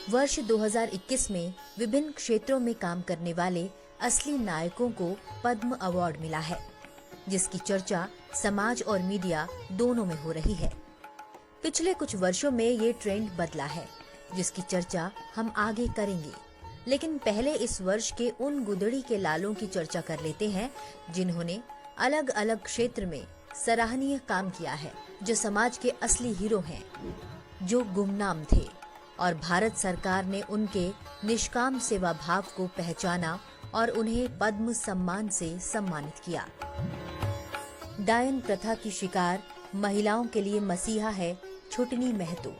वर्ष 2021 में विभिन्न क्षेत्रों में काम करने वाले असली नायकों को पद्म अवार्ड मिला है, जिसकी चर्चा समाज और मीडिया दोनों में हो रही है। पिछले कुछ वर्षों में ये ट्रेंड बदला है, जिसकी चर्चा हम आगे करेंगे। लेकिन पहले इस वर्ष के उन गुदड़ी के लालों की चर्चा कर लेते हैं जिन्होंने अलग अलग क्षेत्र में सराहनीय काम किया है, जो समाज के असली हीरो हैं, जो गुमनाम थे और भारत सरकार ने उनके निष्काम सेवा भाव को पहचाना और उन्हें पद्म सम्मान से सम्मानित किया। डायन प्रथा की शिकार महिलाओं के लिए मसीहा है छुटनी महतो।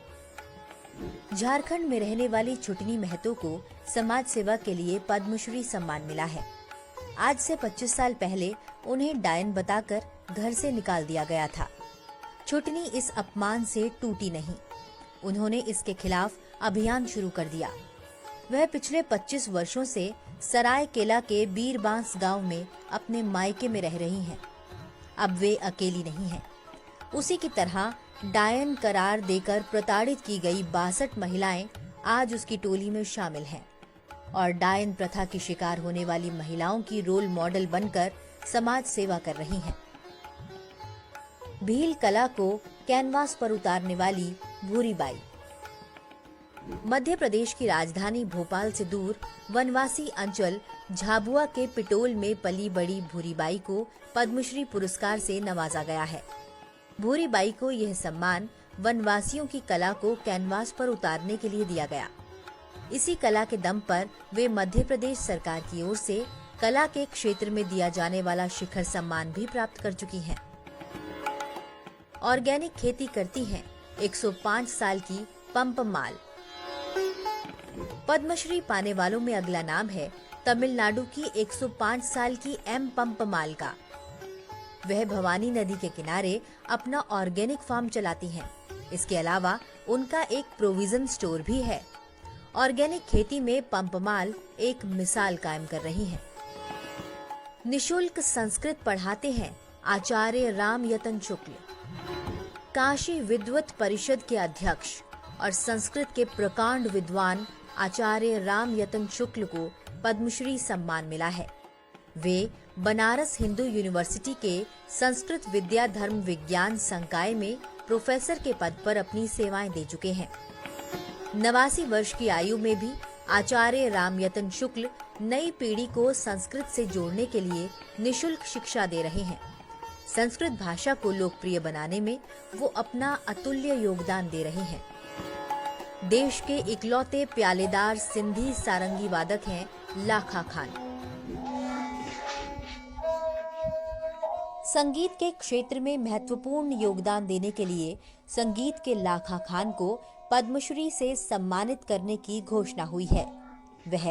झारखंड में रहने वाली छुटनी महतो को समाज सेवा के लिए पद्मश्री सम्मान मिला है। आज से 25 साल पहले उन्हें डायन बताकर घर से निकाल दिया गया था। छुटनी इस अपमान से टूटी नहीं। उन्होंने इसके खिलाफ अभियान शुरू कर दिया। वह पिछले 25 वर्षों से सरायकेला के बीरबांस गांव में अपने मायके में रह रही हैं। अब वे अकेली नहीं हैं। उसी की तरह डायन करार देकर प्रताड़ित की गई 62 महिलाएं आज उसकी टोली में शामिल हैं और डायन प्रथा की शिकार होने वाली महिलाओं की रोल मॉडल बनकर समाज सेवा कर रही हैं। भील कला को कैनवास पर उतारने वाली भूरीबाई। मध्य प्रदेश की राजधानी भोपाल से दूर वनवासी अंचल झाबुआ के पिटोल में पली बड़ी भूरीबाई को पद्मश्री पुरस्कार से नवाजा गया है। भूरीबाई को यह सम्मान वनवासियों की कला को कैनवास पर उतारने के लिए दिया गया। इसी कला के दम पर वे मध्य प्रदेश सरकार की ओर से कला के क्षेत्र में दिया जाने वाला शिखर सम्मान भी प्राप्त कर चुकी हैं। ऑर्गेनिक खेती करती हैं 105 साल की पंप माल। पद्मश्री पाने वालों में अगला नाम है तमिलनाडु की 105 साल की एम पंप माल का। वह भवानी नदी के किनारे अपना ऑर्गेनिक फार्म चलाती हैं। इसके अलावा उनका एक प्रोविजन स्टोर भी है। ऑर्गेनिक खेती में पंपमाल एक मिसाल कायम कर रही हैं। निशुल्क संस्कृत पढ़ाते हैं आचार्य राम यतन शुक्ल। काशी विद्वत परिषद के अध्यक्ष और संस्कृत के प्रकांड विद्वान आचार्य राम यतन शुक्ल को पद्मश्री सम्मान मिला है। वे बनारस हिंदू यूनिवर्सिटी के संस्कृत विद्या धर्म विज्ञान संकाय में प्रोफेसर के पद पर अपनी सेवाएं दे चुके हैं। 89 वर्ष की आयु में भी आचार्य राम यतन शुक्ल नई पीढ़ी को संस्कृत से जोड़ने के लिए निशुल्क शिक्षा दे रहे हैं। संस्कृत भाषा को लोकप्रिय बनाने में वो अपना अतुल्य योगदान दे रहे हैं। देश के इकलौते प्यालेदार सिंधी सारंगी वादक हैं लाखा खान। संगीत के क्षेत्र में महत्वपूर्ण योगदान देने के लिए संगीत के लाखा खान को पद्मश्री से सम्मानित करने की घोषणा हुई है। वह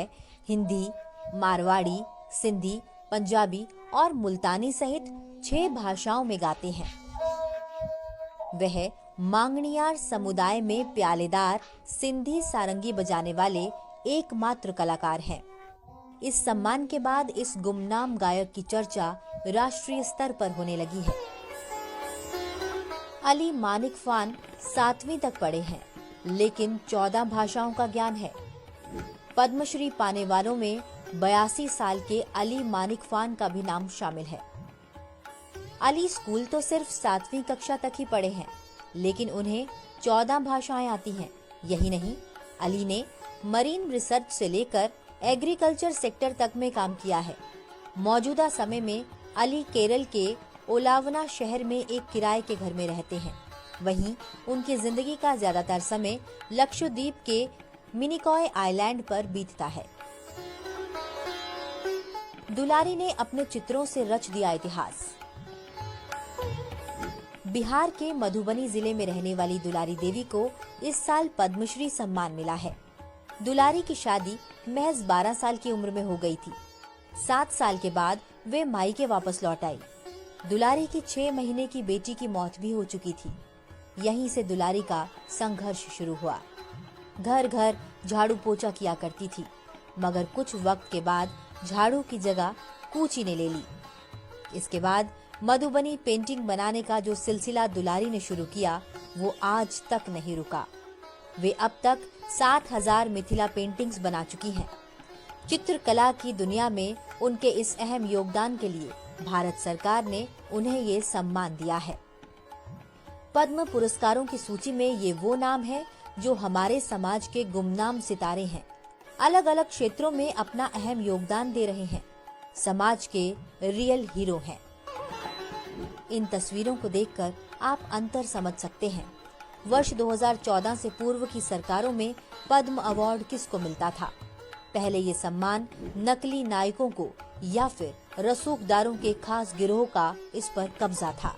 हिंदी, मारवाड़ी, सिंधी, पंजाबी और मुल्तानी सहित 6 भाषाओं में गाते हैं। वह मांगणियार समुदाय में प्यालेदार सिंधी सारंगी बजाने वाले एकमात्र कलाकार हैं। इस सम्मान के बाद इस गुमनाम गायक की चर्चा राष्ट्रीय स्तर पर होने लगी है। अली मानिक फान 7वीं तक पढ़े हैं, लेकिन 14 भाषाओं का ज्ञान है। पद्मश्री पाने वालों में 82 साल के अली मानिक फान का भी नाम शामिल है। अली स्कूल तो सिर्फ 7वीं कक्षा तक ही पढ़े हैं, लेकिन उन्हें 14 भाषाएं आती हैं। यही नहीं, अली ने मरीन रिसर्च से लेकर एग्रीकल्चर सेक्टर तक में काम किया है। मौजूदा समय में अली केरल के ओलावना शहर में एक किराए के घर में रहते हैं। वहीं उनकी जिंदगी का ज्यादातर समय लक्षद्वीप के मिनिकॉय आइलैंड पर बीतता है। दुलारी ने अपने चित्रों से रच दिया इतिहास। बिहार के मधुबनी जिले में रहने वाली दुलारी देवी को इस साल पद्मश्री सम्मान मिला है। दुलारी की शादी महज 12 साल की उम्र में हो गई थी। 7 साल के बाद वे मायके वापस लौट आई। दुलारी की 6 महीने की बेटी की मौत भी हो चुकी थी। यहीं से दुलारी का संघर्ष शुरू हुआ। घर घर झाड़ू पोछा किया करती थी, मगर कुछ वक्त के बाद झाड़ू की जगह कूची ने ले ली। इसके बाद मधुबनी पेंटिंग बनाने का जो सिलसिला दुलारी ने शुरू किया, वो आज तक नहीं रुका। वे अब तक 7,000 मिथिला पेंटिंग्स बना चुकी हैं। चित्रकला की दुनिया में उनके इस अहम योगदान के लिए भारत सरकार ने उन्हें ये सम्मान दिया है। पद्म पुरस्कारों की सूची में ये वो नाम है जो हमारे समाज के गुमनाम सितारे हैं, अलग अलग क्षेत्रों में अपना अहम योगदान दे रहे हैं, समाज के रियल हीरो हैं। इन तस्वीरों को देखकर आप अंतर समझ सकते हैं। वर्ष 2014 से पूर्व की सरकारों में पद्म अवार्ड किसको मिलता था? पहले ये सम्मान नकली नायकों को या फिर रसूखदारों के खास गिरोह का इस पर कब्जा था।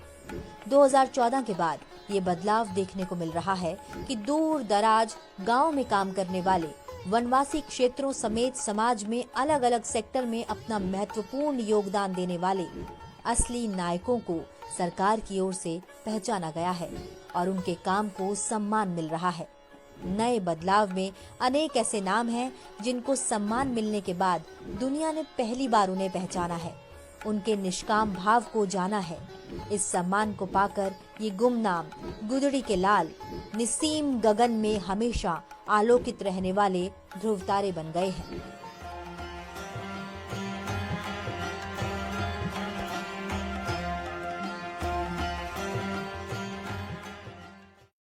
2014 के बाद ये बदलाव देखने को मिल रहा है कि दूर दराज गांव में काम करने वाले, वनवासी क्षेत्रों समेत समाज में अलग अलग सेक्टर में अपना महत्वपूर्ण योगदान देने वाले असली नायकों को सरकार की ओर से पहचाना गया है और उनके काम को सम्मान मिल रहा है। नए बदलाव में अनेक ऐसे नाम हैं जिनको सम्मान मिलने के बाद दुनिया ने पहली बार उन्हें पहचाना है, उनके निष्काम भाव को जाना है। इस सम्मान को पाकर ये गुमनाम गुदड़ी के लाल निसीम गगन में हमेशा आलोकित रहने वाले ध्रुव तारे बन गए हैं।